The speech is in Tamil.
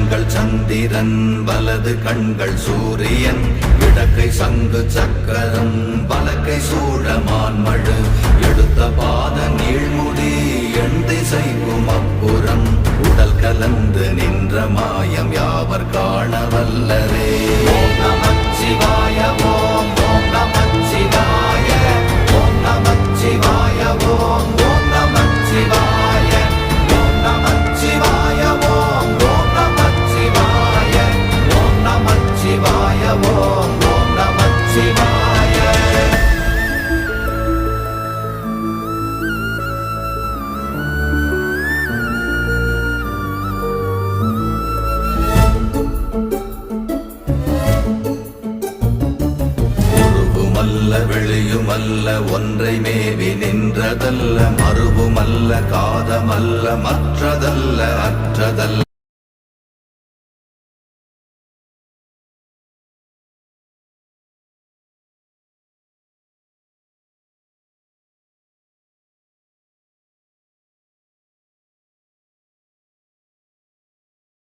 கண்கள் சந்திரன் வலது கண்கள் சூரியன் இடக்கை சங்கு சக்கரம் பலக்கை சூழமான்மழு எடுத்த பாத நீழ்முடி எண் திசைக்கும் அப்புறம் உடல் கலந்து நின்ற மாயம் யாவர் காண வல்லரே. ஓம் நமச்சிவாய ஓம் ஓம் நமச்சிவாய ஓம் நமச்சிவாய ஓம் ஓம் நமச்சிவாய ஓம் நமச்சிவாய ஓம் ஓம் நமச்சிவாய ஓம் நமச்சிவாய ஓம் ஓம் நமச்சிவாய. வெளியுமல்ல ஒன்றை மேவி நின்றதல்ல மறுவுமல்ல காதமல்ல மற்றதல்ல அற்றதல்ல